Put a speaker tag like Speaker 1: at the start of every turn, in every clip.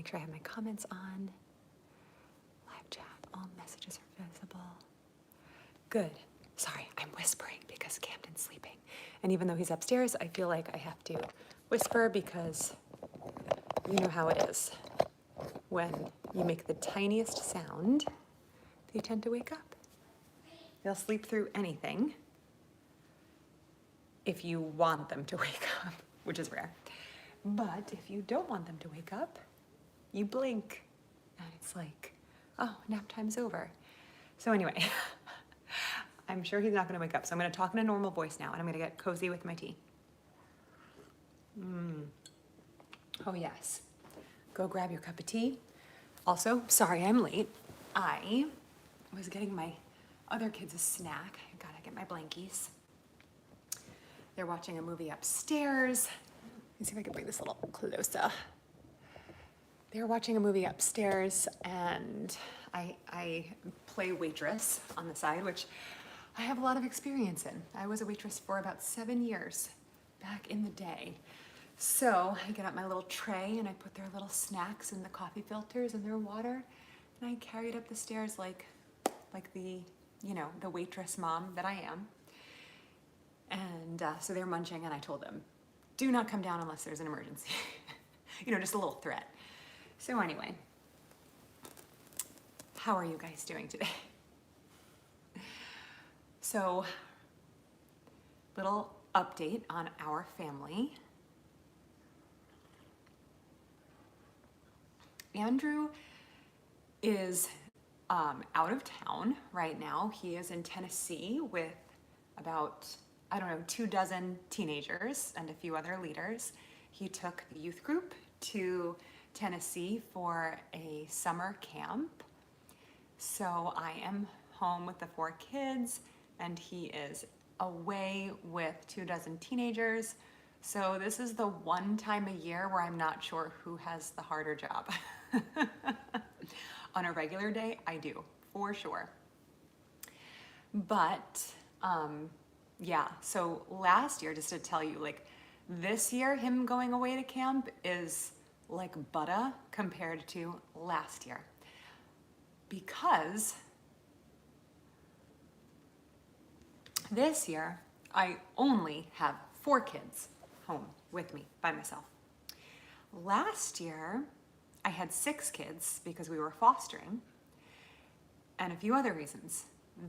Speaker 1: sure I have my comments on. Live chat, all messages are visible. Good. Sorry, I'm whispering because Camden's sleeping. And even though he's upstairs, I feel like I have to whisper because you know how it is. When you make the tiniest sound, they tend to wake up. They'll sleep through anything if you want them to wake up, which is rare. But if you don't want them to wake up, you blink and it's like, oh, nap time's over. So anyway, I'm sure he's not gonna wake up. So I'm gonna talk in a normal voice now and I'm gonna get cozy with my tea. Oh yes, go grab your cup of tea. Also, sorry I'm late. I was getting my other kids a snack. I gotta get my blankies. They're watching a movie upstairs. Let me see if I can bring this a little closer. They're watching a movie upstairs and I play waitress on the side, which I have a lot of experience in. I was a waitress for about 7 years back in the day. So I get out my little tray and I put their little snacks in the coffee filters and their water and I carry it up the stairs like the, you know, the waitress mom that I am. And so they're munching and I told them, do not come down unless there's an emergency. You know, just a little threat. So anyway, how are you guys doing today? So, little update on our family. Andrew is out of town right now. He is in Tennessee with about, I don't know, 24 teenagers and a few other leaders. He took the youth group to Tennessee for a summer camp. So I am home with the 4 kids and he is away with 24 teenagers. So this is the one time a year where I'm not sure who has the harder job. On a regular day, I do, for sure. But yeah, so last year, just to tell you, like this year, him going away to camp is like butter compared to last year. Because this year, I only have 4 kids home with me by myself. Last year, I had 6 kids because we were fostering and a few other reasons.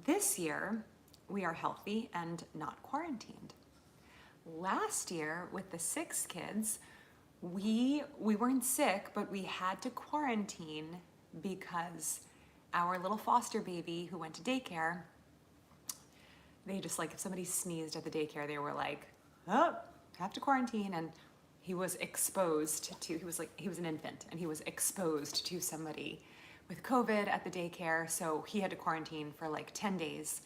Speaker 1: This year, we are healthy and not quarantined. Last year, with the 6 kids, we weren't sick, but we had to quarantine because our little foster baby who went to daycare, they just like, if somebody sneezed at the daycare, they were like, oh, have to quarantine. And he was exposed to, he was an infant and he was exposed to somebody with COVID at the daycare. So he had to quarantine for like 10 days.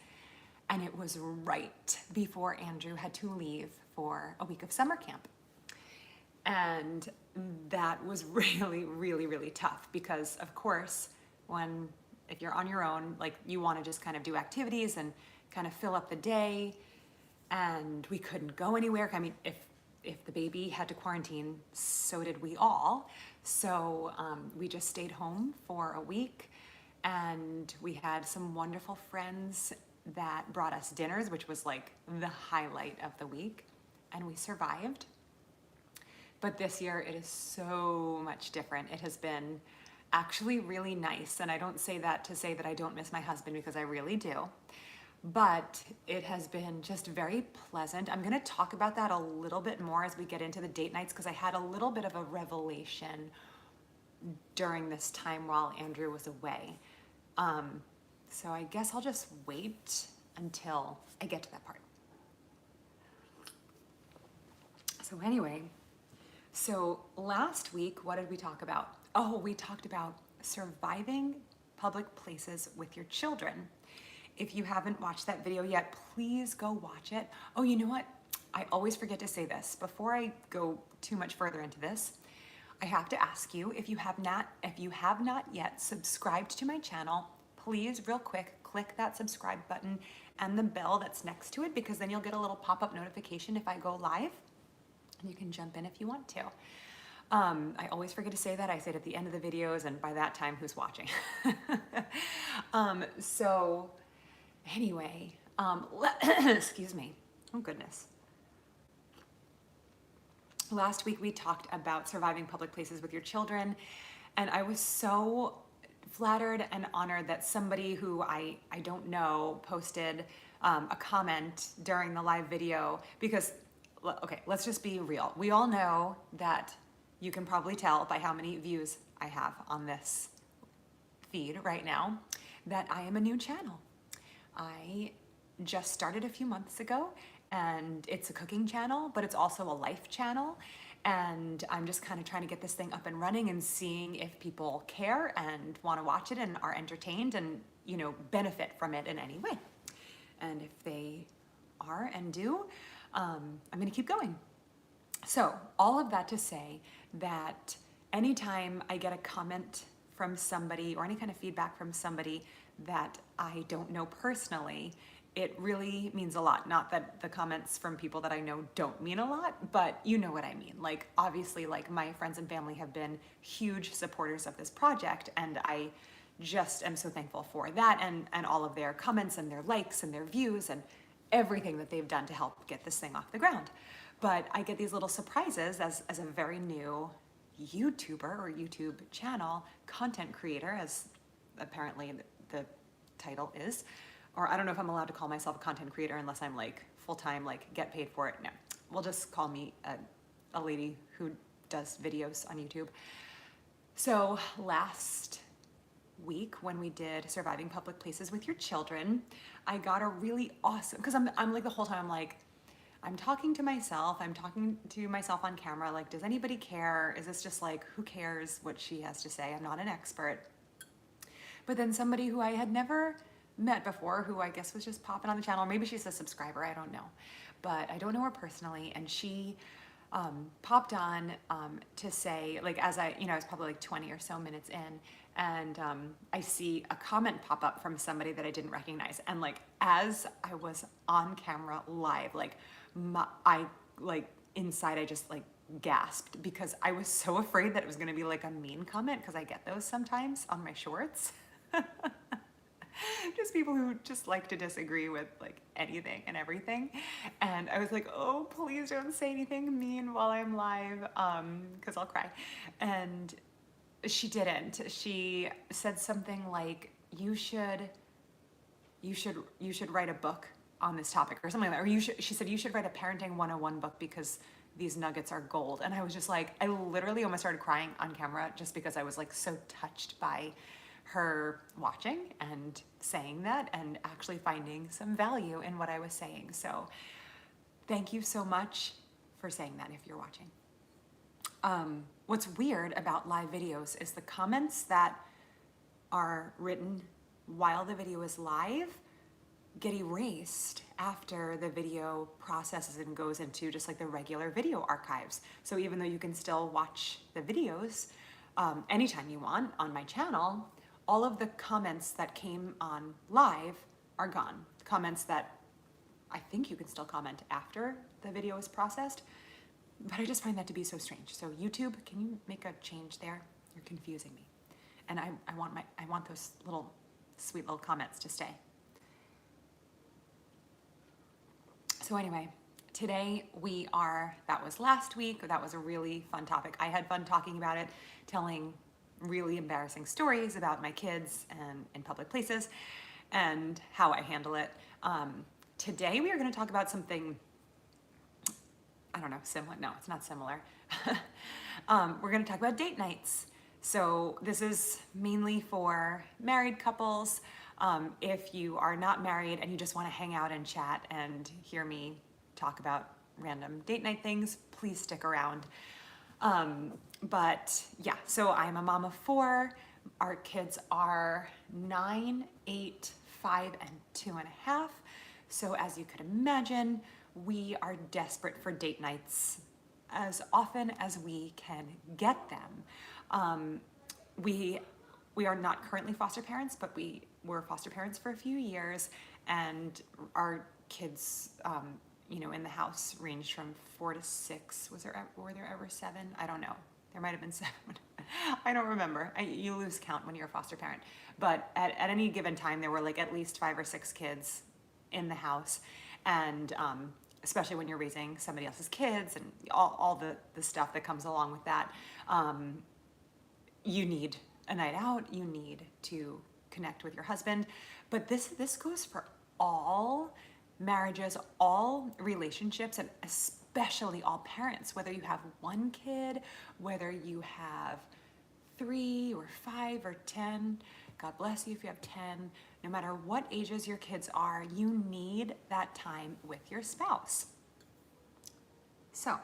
Speaker 1: And it was right before Andrew had to leave for a week of summer camp. And that was really, really, really tough because of course, if you're on your own, like you want to just kind of do activities and kind of fill up the day. And we couldn't go anywhere. I mean, if the baby had to quarantine, so did we all. So we just stayed home for a week and we had some wonderful friends that brought us dinners, which was like the highlight of the week, and we survived. But this year it is so much different. It has been actually really nice, and I don't say that to say that I don't miss my husband because I really do. But it has been just very pleasant. I'm gonna talk about that a little bit more as we get into the date nights because I had a little bit of a revelation during this time while Andrew was away. So I guess I'll just wait until I get to that part. So anyway, so last week, what did we talk about? Oh, we talked about surviving public places with your children. If you haven't watched that video yet, please go watch it. Oh, you know what? I always forget to say this. Before I go too much further into this, I have to ask you, if you have not yet subscribed to my channel, please real quick, click that subscribe button and the bell that's next to it because then you'll get a little pop-up notification if I go live and you can jump in if you want to. I always forget to say that. I say it at the end of the videos, and by that time, who's watching? So anyway, excuse me. Oh, goodness. Last week we talked about surviving public places with your children, and I was so flattered and honored that somebody who I don't know posted a comment during the live video because, okay, let's just be real. We all know that you can probably tell by how many views I have on this feed right now that I am a new channel. I just started a few months ago, and it's a cooking channel, but it's also a life channel. And I'm just kind of trying to get this thing up and running and seeing if people care and want to watch it and are entertained and, you know, benefit from it in any way. And if they are and do, I'm going to keep going. So all of that to say that anytime I get a comment from somebody or any kind of feedback from somebody that I don't know personally, it really means a lot. Not that the comments from people that I know don't mean a lot, but you know what I mean. Like, obviously, like, my friends and family have been huge supporters of this project, and I just am so thankful for that and all of their comments and their likes and their views and everything that they've done to help get this thing off the ground. But I get these little surprises as a very new YouTuber or YouTube channel, content creator, as apparently the title is. Or I don't know if I'm allowed to call myself a content creator unless I'm like full-time, like get paid for it. No, we'll just call me a lady who does videos on YouTube. So last week when we did surviving public places with your children, I got a really awesome, because I'm like the whole time I'm like, I'm talking to myself on camera, like, does anybody care? Is this just like, who cares what she has to say? I'm not an expert. But then somebody who I had never met before, who I guess was just popping on the channel, or maybe she's a subscriber, I don't know. But I don't know her personally, and she popped on to say, like, as I was probably like 20 or so minutes in, and I see a comment pop up from somebody that I didn't recognize. And like, as I was on camera live, like, inside I just like gasped because I was so afraid that it was gonna be like a mean comment, because I get those sometimes on my shorts. Just people who just like to disagree with like anything and everything. And I was like, oh, please don't say anything mean while I'm live, because I'll cry. And she didn't. She said something like, you should write a book on this topic or something like that. Or she said, you should write a parenting 101 book because these nuggets are gold. And I was just like, I literally almost started crying on camera just because I was like so touched by her watching and saying that and actually finding some value in what I was saying. So thank you so much for saying that if you're watching. What's weird about live videos is the comments that are written while the video is live get erased after the video processes and goes into just like the regular video archives. So even though you can still watch the videos anytime you want on my channel, all of the comments that came on live are gone. Comments that I think you can still comment after the video is processed, but I just find that to be so strange. So YouTube, can you make a change there? You're confusing me. And I want those little sweet little comments to stay. So anyway, today that was last week. That was a really fun topic. I had fun talking about it, telling really embarrassing stories about my kids and in public places and how I handle it. Today we are going to talk about something, I don't know, similar. No, it's not similar. We're going to talk about date nights. So this is mainly for married couples. If you are not married and you just want to hang out and chat and hear me talk about random date night things, please stick around. But yeah, so I'm a mom of 4. Our kids are 9, 8, 5, and 2.5. So as you could imagine, we are desperate for date nights as often as we can get them. We are not currently foster parents, but we were foster parents for a few years, and our kids, in the house ranged from 4 to 6. Were there ever 7? I don't know. There might have been 7. I don't remember. You lose count when you're a foster parent. But at any given time, there were like at least 5 or 6 kids in the house. And especially when you're raising somebody else's kids and all the stuff that comes along with that, you need a night out. You need to connect with your husband. But this goes for all marriages, all relationships, and especially all parents, whether you have 1 kid, whether you have 3 or 5 or 10. God bless you if you have 10. No matter what ages your kids are, you need that time with your spouse. So,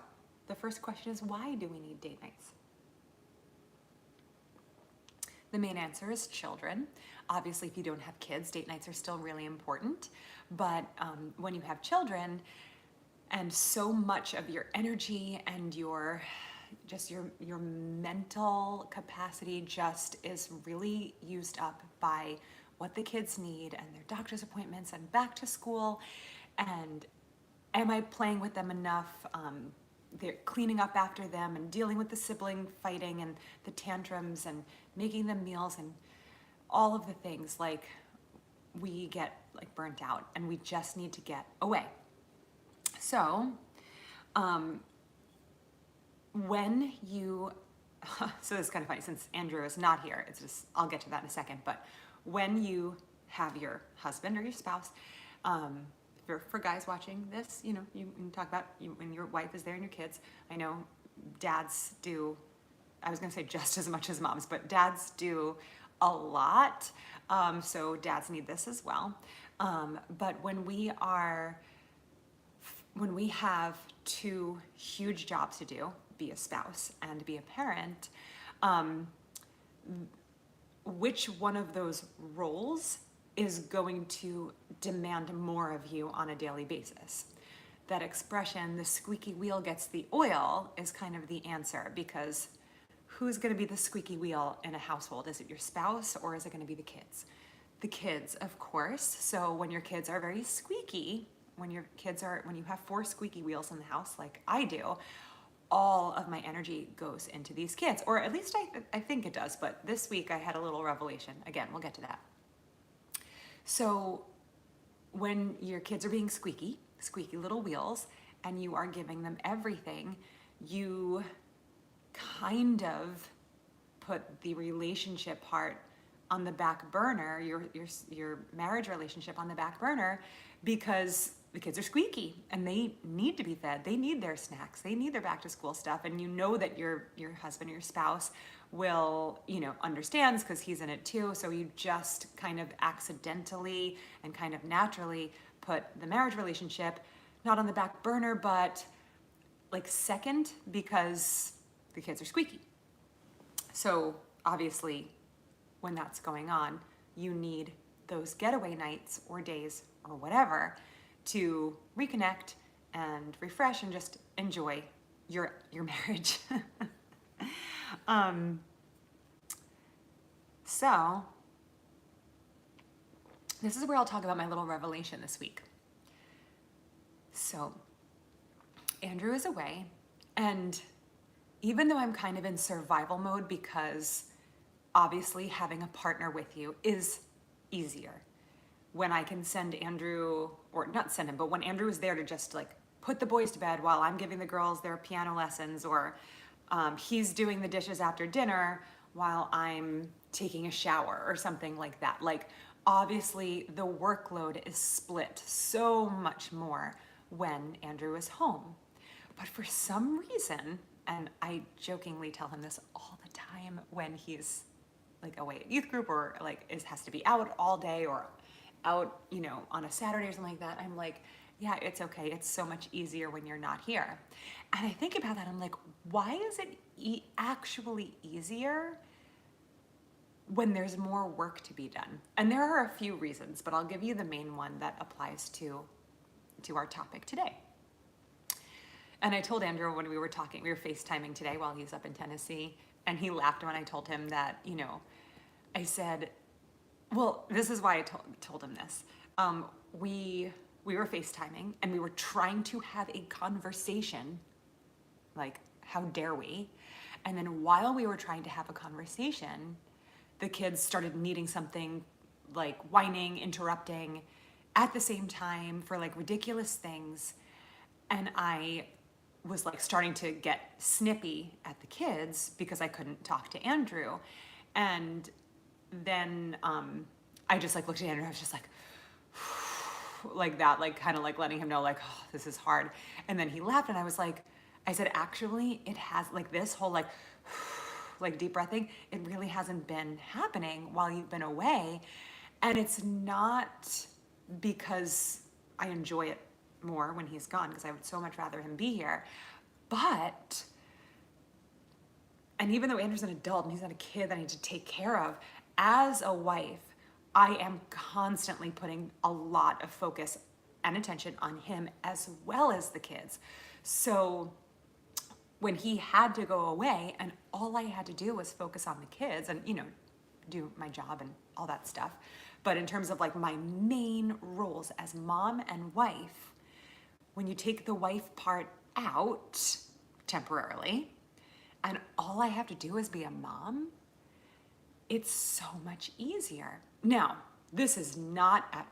Speaker 1: the first question is, why do we need date nights? The main answer is children. Obviously, if you don't have kids, date nights are still really important. But when you have children, and so much of your energy and your mental capacity just is really used up by what the kids need and their doctor's appointments and back to school. And am I playing with them enough? They're cleaning up after them and dealing with the sibling fighting and the tantrums and making them meals and all of the things. Like, we get like burnt out and we just need to get away. So, when you, so this is kind of funny since Andrew is not here, it's just, I'll get to that in a second, but when you have your husband or your spouse, for guys watching this, you can talk about when your wife is there and your kids. I know dads do, I was gonna say just as much as moms, but dads do a lot. So dads need this as well. But when we have 2 huge jobs to do, be a spouse and be a parent, which one of those roles is going to demand more of you on a daily basis? That expression, the squeaky wheel gets the oil, is kind of the answer, because who's going to be the squeaky wheel in a household? Is it your spouse or is it going to be the kids? The kids, of course. So when your kids are very squeaky, when you have 4 squeaky wheels in the house like I do, all of my energy goes into these kids, or at least I think it does. But this week I had a little revelation. Again, we'll get to that. So when your kids are being squeaky little wheels, and you are giving them everything, you kind of put the relationship part on the back burner, your marriage relationship on the back burner, because the kids are squeaky and they need to be fed. They need their snacks. They need their back to school stuff. And you know that your husband or your spouse will, understands, because he's in it too. So you just kind of accidentally and kind of naturally put the marriage relationship not on the back burner, but like second, because the kids are squeaky. So obviously when that's going on, you need those getaway nights or days or whatever to reconnect and refresh and just enjoy your marriage. So this is where I'll talk about my little revelation this week. So Andrew is away, and even though I'm kind of in survival mode, because obviously having a partner with you is easier, when I can send Andrew, or not send him, but when Andrew is there to just like put the boys to bed while I'm giving the girls their piano lessons, or he's doing the dishes after dinner while I'm taking a shower or something like that. Like, obviously the workload is split so much more when Andrew is home. But for some reason, and I jokingly tell him this all the time when he's like away at youth group, or like has to be out all day, or out, on a Saturday or something like that, I'm like, yeah, it's okay. It's so much easier when you're not here. And I think about that. I'm like, why is it actually easier when there's more work to be done? And there are a few reasons, but I'll give you the main one that applies to our topic today. And I told Andrew when we were talking, we were FaceTiming today while he's up in Tennessee, and he laughed when I told him that, I said, well, this is why I told him this. We were FaceTiming and we were trying to have a conversation, like, how dare we? And then while we were trying to have a conversation, the kids started needing something, like whining, interrupting at the same time for like ridiculous things. And I was like starting to get snippy at the kids because I couldn't talk to Andrew. And then I just like looked at Andrew. I was just like that, like kind of like letting him know like, oh, this is hard. And then he laughed and I said, actually, it has like this whole like deep breathing. It really hasn't been happening while you've been away. And it's not because I enjoy it more when he's gone, because I would so much rather him be here. But, and even though Andrew's an adult and he's not a kid that I need to take care of, as a wife, I am constantly putting a lot of focus and attention on him as well as the kids. So when he had to go away and all I had to do was focus on the kids and, you know, do my job and all that stuff. But in terms of like my main roles as mom and wife, when you take the wife part out temporarily and all I have to do is be a mom, it's so much easier. Now, this is not at,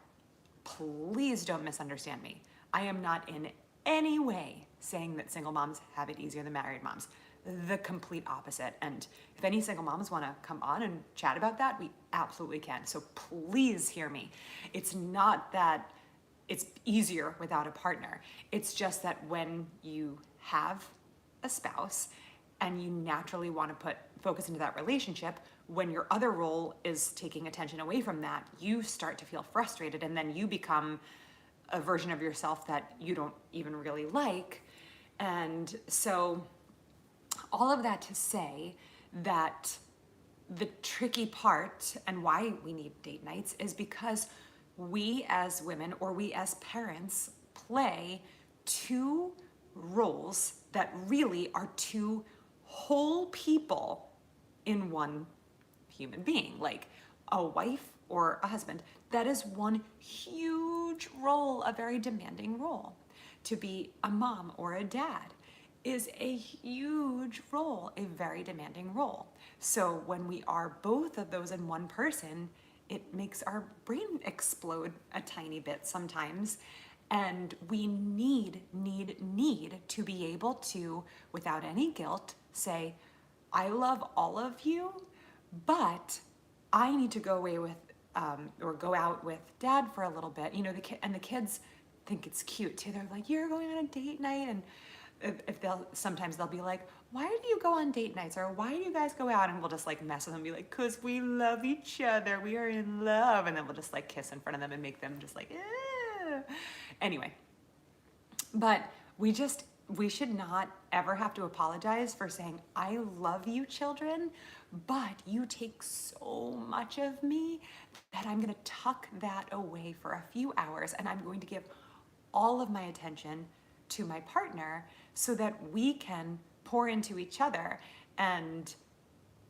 Speaker 1: please don't misunderstand me. I am not in any way saying that single moms have it easier than married moms. The complete opposite. And if any single moms want to come on and chat about that, we absolutely can. So please hear me. It's not that it's easier without a partner. It's just that when you have a spouse and you naturally want to put focus into that relationship, when your other role is taking attention away from that, you start to feel frustrated and then you become a version of yourself that you don't even really like. And so all of that to say that the tricky part and why we need date nights is because we as women or we as parents play two roles that really are two whole people in one human being, like a wife or a husband. That is one huge role, a very demanding role. To be a mom or a dad is a huge role, a very demanding role. So when we are both of those in one person, it makes our brain explode a tiny bit sometimes. And we need to be able to, without any guilt, say, I love all of you, but I need to go away with, or go out with dad for a little bit. You know, the kids think it's cute too. They're like, you're going on a date night. And if sometimes they'll be like, why do you go on date nights? Or why do you guys go out? And we'll just like mess with them and be like, cause we love each other. We are in love. And then we'll just like kiss in front of them and make them just like, eh. Anyway, but we should not ever have to apologize for saying, I love you, children, but you take so much of me that I'm going to tuck that away for a few hours and I'm going to give all of my attention to my partner so that we can pour into each other and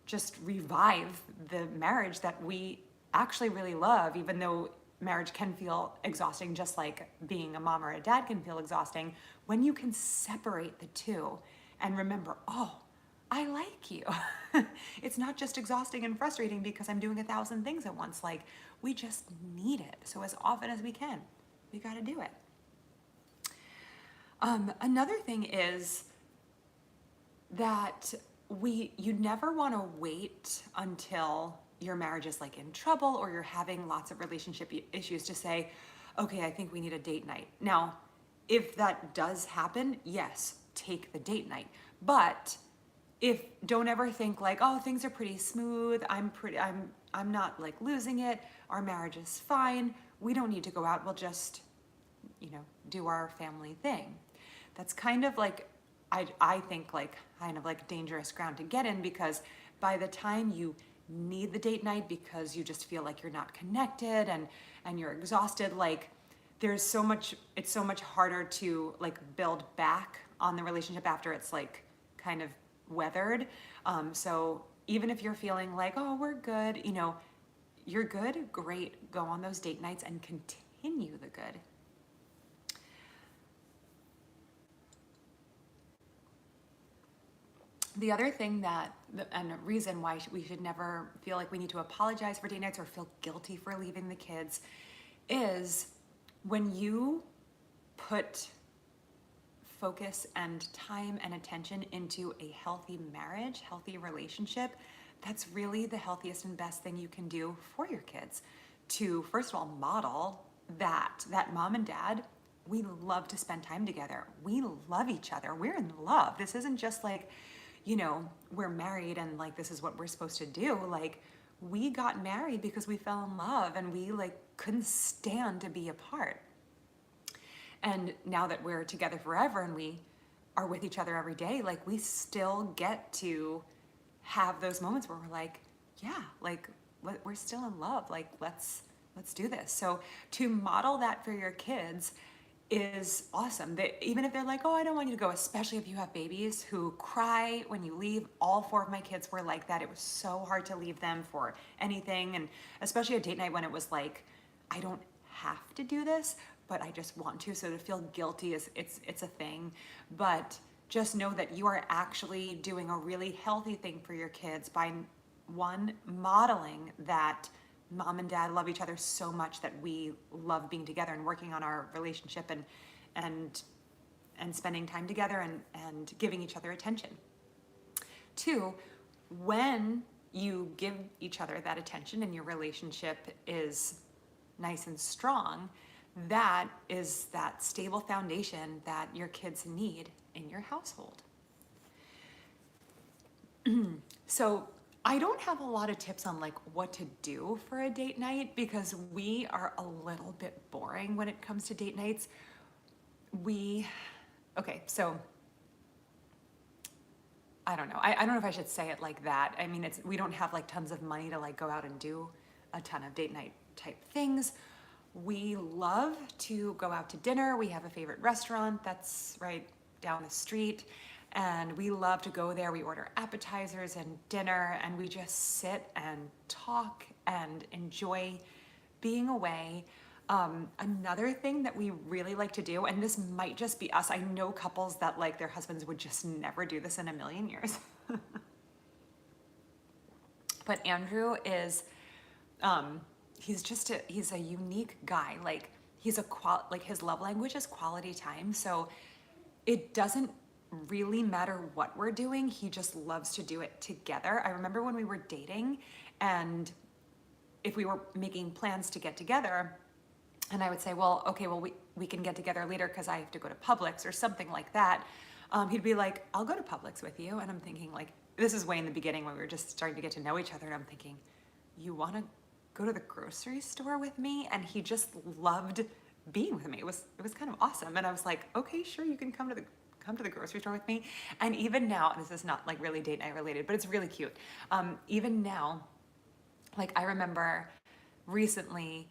Speaker 1: just revive the marriage that we actually really love, even though marriage can feel exhausting, just like being a mom or a dad can feel exhausting. When you can separate the two and remember, oh, I like you. It's not just exhausting and frustrating because I'm doing 1,000 things at once. Like, we just need it. So as often as we can, we got to do it. Another thing is that you never want to wait until your marriage is like in trouble or you're having lots of relationship issues to say, okay, I think we need a date night. Now, if that does happen, yes, take the date night. But don't ever think like, oh, things are pretty smooth. I'm not like losing it. Our marriage is fine. We don't need to go out. We'll just, do our family thing. That's kind of like, I think like kind of like dangerous ground to get in, because by the time you need the date night because you just feel like you're not connected and you're exhausted, like it's so much harder to like build back on the relationship after it's like kind of weathered. So even if you're feeling like, oh, we're good, you're good, great, go on those date nights and continue the good. The other thing and a reason why we should never feel like we need to apologize for date nights or feel guilty for leaving the kids is when you put focus and time and attention into a healthy marriage, healthy relationship, that's really the healthiest and best thing you can do for your kids. To first of all model that mom and dad, we love to spend time together. We love each other. We're in love. This isn't just like, we're married and like this is what we're supposed to do. Like, we got married because we fell in love and we like couldn't stand to be apart. And now that we're together forever and we are with each other every day, like we still get to have those moments where we're like, yeah, like we're still in love. Like let's do this. So to model that for your kids is awesome. That even if they're like, oh, I don't want you to go, especially if you have babies who cry when you leave. All 4 of my kids were like that. It was so hard to leave them for anything. And especially a date night when it was like, I don't have to do this, but I just want to. So to feel guilty it's a thing. But just know that you are actually doing a really healthy thing for your kids by one, modeling that mom and dad love each other so much that we love being together and working on our relationship and spending time together and giving each other attention. 2, when you give each other that attention and your relationship is nice and strong, that is that stable foundation that your kids need in your household. So I don't have a lot of tips on like what to do for a date night because we are a little bit boring when it comes to date nights. So I don't know. I don't know if I should say it like that. I mean, we don't have like tons of money to like go out and do a ton of date night type things. We love to go out to dinner. We have a favorite restaurant that's right down the street. And we love to go there. We order appetizers and dinner, and we just sit and talk and enjoy being away. Another thing that we really like to do, and this might just be us, I know couples that like their husbands would just never do this in a million years. But Andrew is, he's a unique guy. Like his love language is quality time. So it doesn't really matter what we're doing. He just loves to do it together. I remember when we were dating and if we were making plans to get together and I would say, well, okay, well, we can get together later because I have to go to Publix or something like that. He'd be like, I'll go to Publix with you. And I'm thinking like, this is way in the beginning when we were just starting to get to know each other. And I'm thinking, you want to go to the grocery store with me? And he just loved being with me. It was kind of awesome. And I was like, okay, sure, you can come to the grocery store with me. And even now, and this is not like really date night related, but it's really cute. Even now, like I remember recently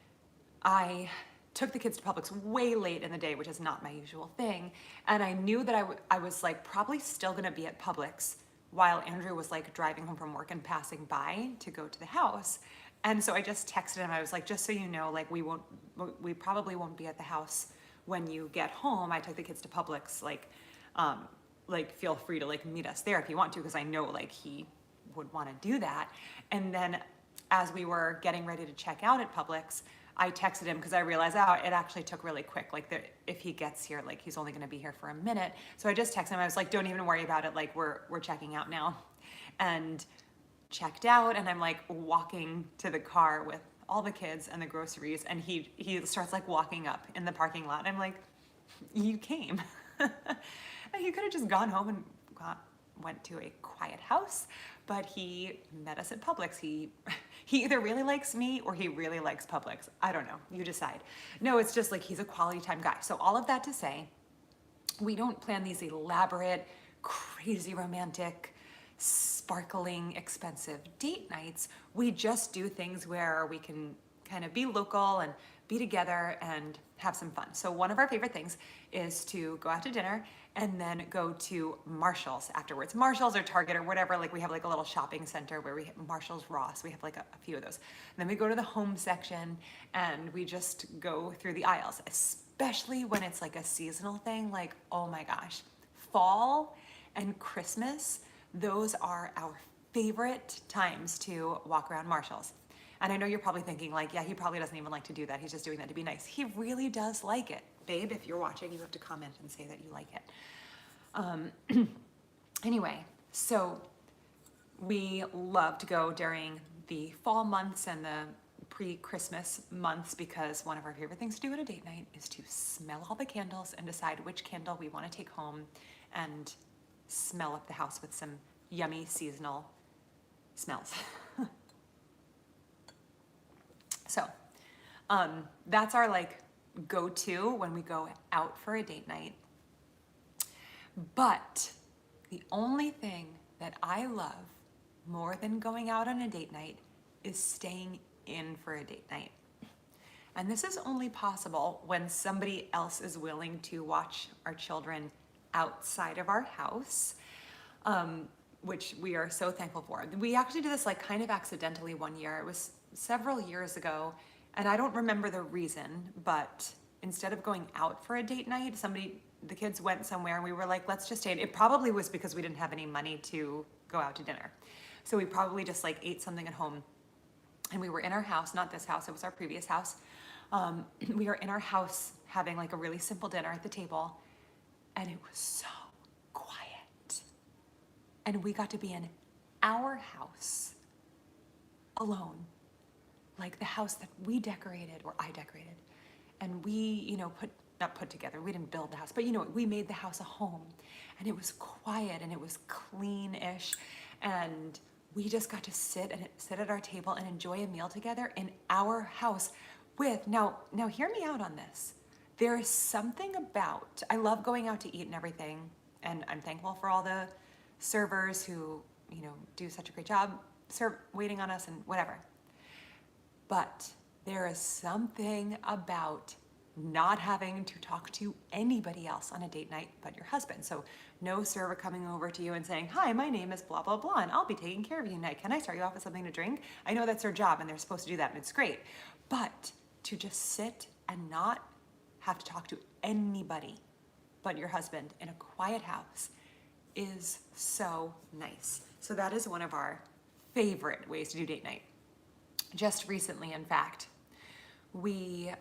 Speaker 1: I took the kids to Publix way late in the day, which is not my usual thing. And I knew that I was like probably still gonna be at Publix while Andrew was like driving home from work and passing by to go to the house. And so I just texted him. I was like, just so you know, like we probably won't be at the house when you get home. I took the kids to Publix, like feel free to like meet us there if you want to, because I know like he would want to do that. And then as we were getting ready to check out at Publix, I texted him because I realized, it actually took really quick. Like if he gets here, like he's only going to be here for a minute. So I just texted him. I was like, don't even worry about it. Like we're checking out now. And checked out, and I'm like walking to the car with all the kids and the groceries, and he starts like walking up in the parking lot. I'm like, you came. And he could have just gone home and went to a quiet house, but he met us at Publix. He either really likes me or he really likes Publix. I don't know, you decide. No, it's just like he's a quality time guy. So all of that to say, we don't plan these elaborate, crazy romantic, sparkling, expensive date nights. We just do things where we can kind of be local and be together and have some fun. So one of our favorite things is to go out to dinner and then go to Marshall's afterwards. Marshall's or Target or whatever, like we have like a little shopping center where we have Marshall's, Ross, we have like a few of those. And then we go to the home section and we just go through the aisles, especially when it's like a seasonal thing. Like, oh my gosh, fall and Christmas, those are our favorite times to walk around Marshall's. And I know you're probably thinking like, yeah, he probably doesn't even like to do that. He's just doing that to be nice. He really does like it. Babe, if you're watching, you have to comment and say that you like it. Anyway, so we love to go during the fall months and the pre-Christmas months because one of our favorite things to do at a date night is to smell all the candles and decide which candle we want to take home and smell up the house with some yummy seasonal smells. So that's our like go-to when we go out for a date night. But the only thing that I love more than going out on a date night is staying in for a date night. And this is only possible when somebody else is willing to watch our children outside of our house, which we are so thankful for. We actually did this like kind of accidentally one year. It was several years ago, and I don't remember the reason, but instead of going out for a date night, the kids went somewhere and we were like, let's just stay. It probably was because we didn't have any money to go out to dinner. So we probably just like ate something at home. And we were in our house, not this house, it was our previous house. We were in our house having like a really simple dinner at the table, and it was so quiet. And we got to be in our house alone, like the house that we decorated, or I decorated. And we, not put together, we didn't build the house, but we made the house a home. And it was quiet and it was clean-ish. And we just got to sit at our table and enjoy a meal together in our house with, now hear me out on this. There is something about, I love going out to eat and everything, and I'm thankful for all the servers who, do such a great job waiting on us and whatever. But there is something about not having to talk to anybody else on a date night but your husband. So no server coming over to you and saying, hi, my name is blah, blah, blah, and I'll be taking care of you tonight. Can I start you off with something to drink? I know that's their job and they're supposed to do that and it's great. But to just sit and not have to talk to anybody but your husband in a quiet house is so nice. So that is one of our favorite ways to do date night. Just recently, in fact, we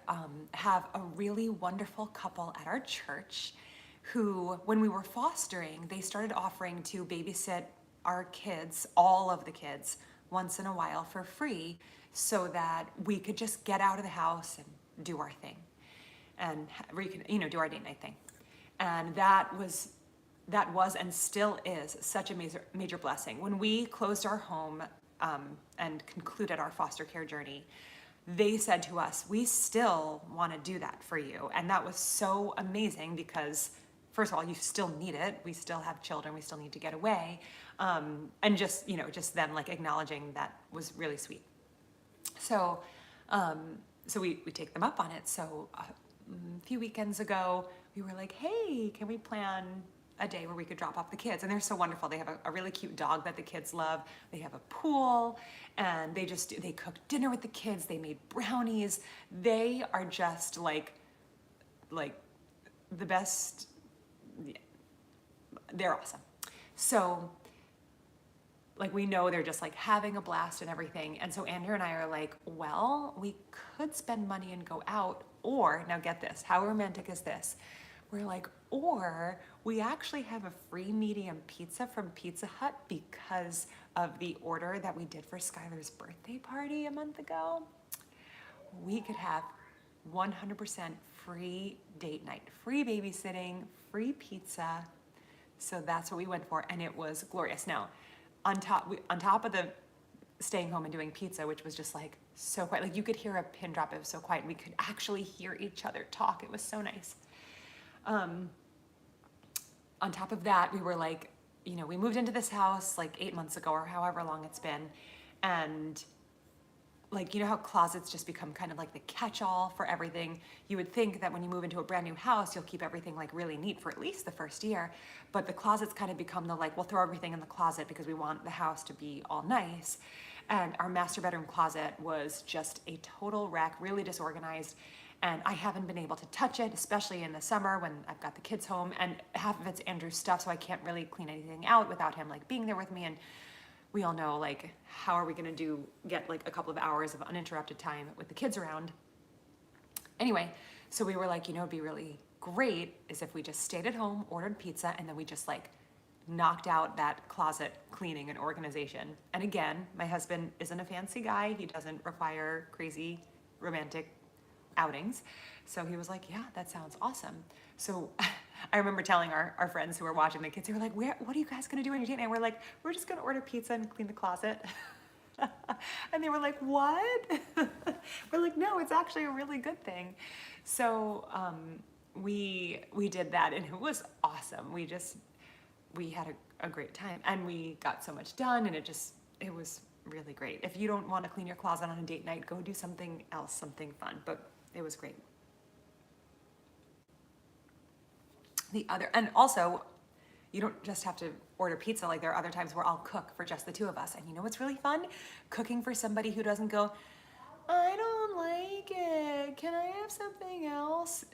Speaker 1: have a really wonderful couple at our church who, when we were fostering, they started offering to babysit our kids, all of the kids, once in a while for free so that we could just get out of the house and do our thing and do our date night thing. And that was and still is such a major blessing. When we closed our home and concluded our foster care journey, they said to us, we still want to do that for you. And that was so amazing because, first of all, you still need it. We still have children. We still need to get away. And just them like acknowledging that was really sweet. So we take them up on it. So a few weekends ago, we were like, hey, can we plan a day where we could drop off the kids? And they're so wonderful. They have a really cute dog that the kids love. They have a pool, and they cooked dinner with the kids. They made brownies. They are just like the best. Yeah, they're awesome. So we know they're just like having a blast and everything. And so Andrew and I are like, well, we could spend money and go out, or, now get this, how romantic is this? We're like, or we actually have a free medium pizza from Pizza Hut because of the order that we did for Skylar's birthday party a month ago. We could have 100% free date night, free babysitting, free pizza. So that's what we went for, and it was glorious. Now, on top of the staying home and doing pizza, which was just like so quiet, like you could hear a pin drop. It was so quiet. We could actually hear each other talk. It was so nice. On top of that, we were like, we moved into this house like 8 months ago or however long it's been. And like, how closets just become kind of like the catch-all for everything. You would think that when you move into a brand new house, you'll keep everything like really neat for at least the first year. But the closets kind of become the like, we'll throw everything in the closet because we want the house to be all nice. And our master bedroom closet was just a total wreck, really disorganized. and I haven't been able to touch it, especially in the summer when I've got the kids home, and half of it's Andrew's stuff, so I can't really clean anything out without him like being there with me. And we all know, like, how are we gonna get like a couple of hours of uninterrupted time with the kids around? Anyway, so we were like, it'd be really great is if we just stayed at home, ordered pizza, and then we just like knocked out that closet cleaning and organization. And again, my husband isn't a fancy guy. He doesn't require crazy romantic outings. So he was like, yeah, that sounds awesome. So I remember telling our friends who were watching the kids, they were like, what are you guys gonna do on your date night? We're like, we're just gonna order pizza and clean the closet. And they were like, what? We're like, no, it's actually a really good thing. So we did that, and it was awesome. We had a great time, and we got so much done, and it was really great. If you don't want to clean your closet on a date night, go do something else, something fun, but it was great. And also, you don't just have to order pizza. Like, there are other times where I'll cook for just the two of us. And you know what's really fun? Cooking for somebody who doesn't go, I don't like it. Can I have something else?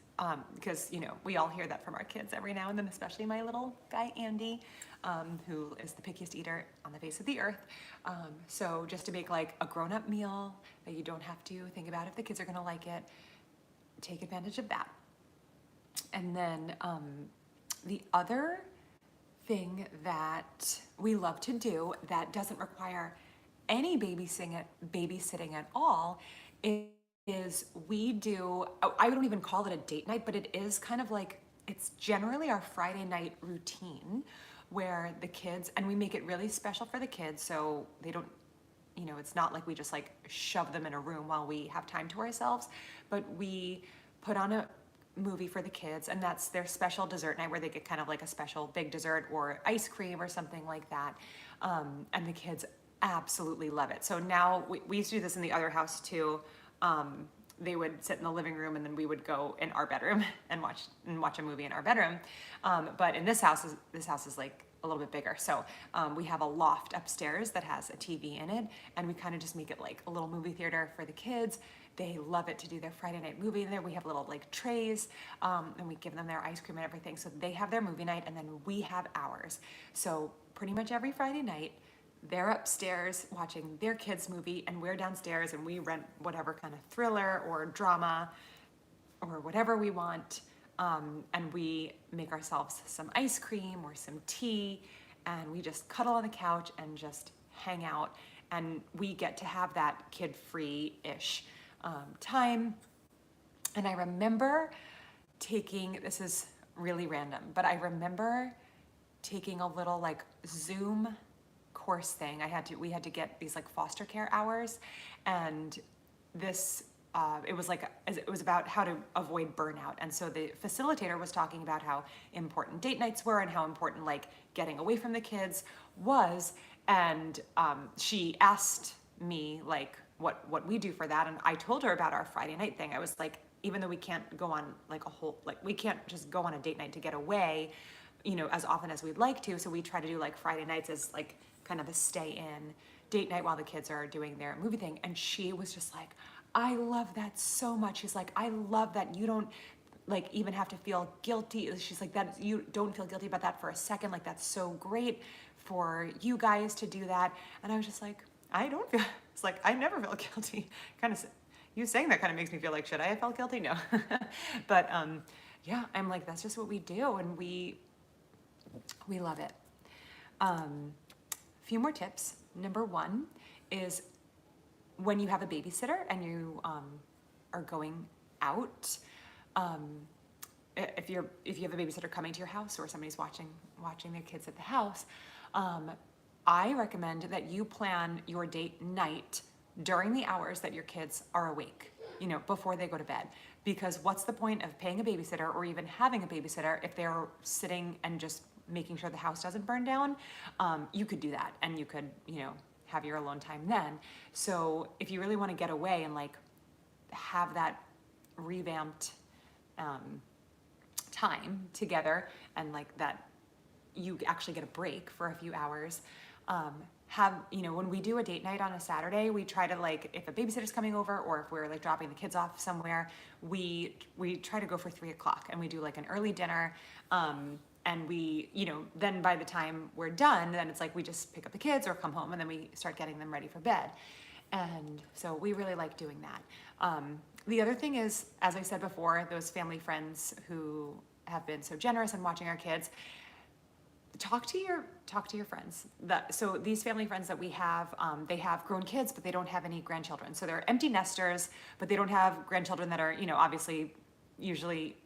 Speaker 1: Because, we all hear that from our kids every now and then, especially my little guy, Andy, who is the pickiest eater on the face of the earth. So just to make like a grown-up meal that you don't have to think about if the kids are gonna like it, take advantage of that. And then the other thing that we love to do that doesn't require any babysitting at all is we do, I don't even call it a date night, but it is kind of like, it's generally our Friday night routine where the kids, and we make it really special for the kids so they don't, it's not like we just like shove them in a room while we have time to ourselves, but we put on a movie for the kids, and that's their special dessert night where they get kind of like a special big dessert or ice cream or something like that. And the kids absolutely love it. So now we used to do this in the other house too. They would sit in the living room, and then we would go in our bedroom and watch a movie in our bedroom. But in this house is like a little bit bigger. So we have a loft upstairs that has a TV in it, and we kind of just make it like a little movie theater for the kids. They love it to do their Friday night movie in there. We have little like trays, and we give them their ice cream and everything. So they have their movie night, and then we have ours. So pretty much every Friday night, they're upstairs watching their kids' movie, and we're downstairs, and we rent whatever kind of thriller or drama or whatever we want. And we make ourselves some ice cream or some tea, and we just cuddle on the couch and just hang out. And we get to have that kid-free-ish time. And I remember this is really random, but I remember taking a little like Zoom course thing. We had to get these like foster care hours, and this it was about how to avoid burnout. And so the facilitator was talking about how important date nights were and how important like getting away from the kids was. And she asked me like what we do for that, and I told her about our Friday night thing. I was like, even though we can't go on like we can't just go on a date night to get away, as often as we'd like to. So we try to do like Friday nights as like kind of a stay in date night while the kids are doing their movie thing. And she was just like, I love that so much. She's like, I love that you don't like even have to feel guilty. She's like, that you don't feel guilty about that for a second. Like, that's so great for you guys to do that. And I was just like, I don't feel, it's like, I never feel guilty. Kind of, you saying that kind of makes me feel like, should I have felt guilty? No. But yeah, I'm like, that's just what we do, and we love it. A few more tips. Number one is when you have a babysitter and you are going out, if you have a babysitter coming to your house or somebody's watching their kids at the house, I recommend that you plan your date night during the hours that your kids are awake, before they go to bed. Because what's the point of paying a babysitter or even having a babysitter if they're sitting and just making sure the house doesn't burn down? You could do that, and you could, have your alone time then. So if you really want to get away and like have that revamped time together, and like that you actually get a break for a few hours, have, when we do a date night on a Saturday, we try to, like, if a babysitter's coming over or if we're like dropping the kids off somewhere, we try to go for 3 o'clock and we do like an early dinner. And we, then by the time we're done, then it's like we just pick up the kids or come home and then we start getting them ready for bed. And so we really like doing that. The other thing is, as I said before, those family friends who have been so generous in watching our kids, talk to your friends. So these family friends that we have, they have grown kids, but they don't have any grandchildren. So they're empty nesters, but they don't have grandchildren that are, obviously, usually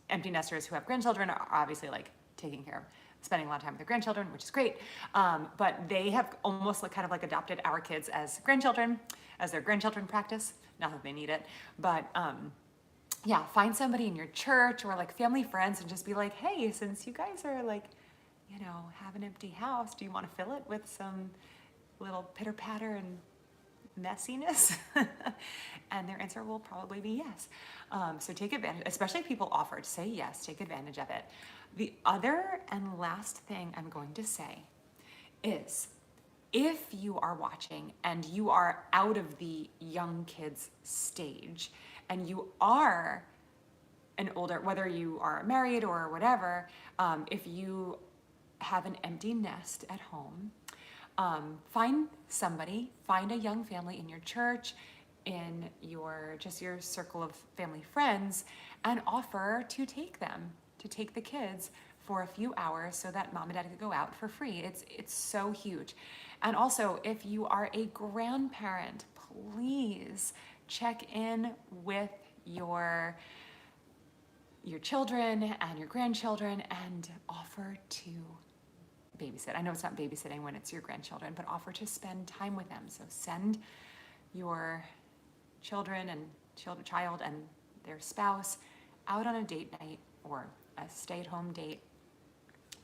Speaker 1: empty nesters who have grandchildren are obviously like taking care of, spending a lot of time with their grandchildren, which is great. But they have almost like kind of like adopted our kids as grandchildren, as their grandchildren practice. Not that they need it, but yeah, find somebody in your church or like family friends and just be like, hey, since you guys are like, have an empty house, do you want to fill it with some little pitter patter and messiness? And their answer will probably be yes. So take advantage, especially if people offer to say yes, take advantage of it. The other and last thing I'm going to say is, if you are watching and you are out of the young kids stage and you are an older, whether you are married or whatever, if you have an empty nest at home, find a young family in your church, in your circle of family friends, and offer to take the kids for a few hours so that mom and dad can go out for free. It's so huge. And also, if you are a grandparent, please check in with your children and your grandchildren and offer to babysit. I know it's not babysitting when it's your grandchildren, but offer to spend time with them. So send your children and child and their spouse out on a date night or a stay-at-home date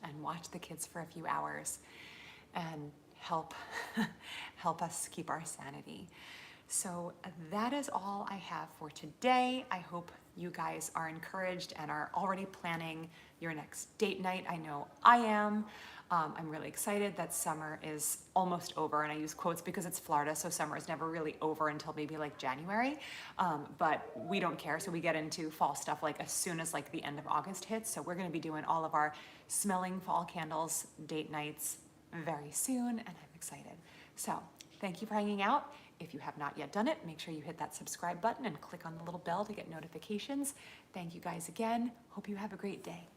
Speaker 1: and watch the kids for a few hours and help us keep our sanity. So that is all I have for today. I hope you guys are encouraged and are already planning your next date night. I know I am. I'm really excited that summer is almost over, and I use quotes because it's Florida, so summer is never really over until maybe like January, but we don't care, so we get into fall stuff like as soon as like the end of August hits. So we're going to be doing all of our smelling fall candles date nights very soon, and I'm excited. So thank you for hanging out. If you have not yet done it, make sure you hit that subscribe button and click on the little bell to get notifications. Thank you guys again. Hope you have a great day.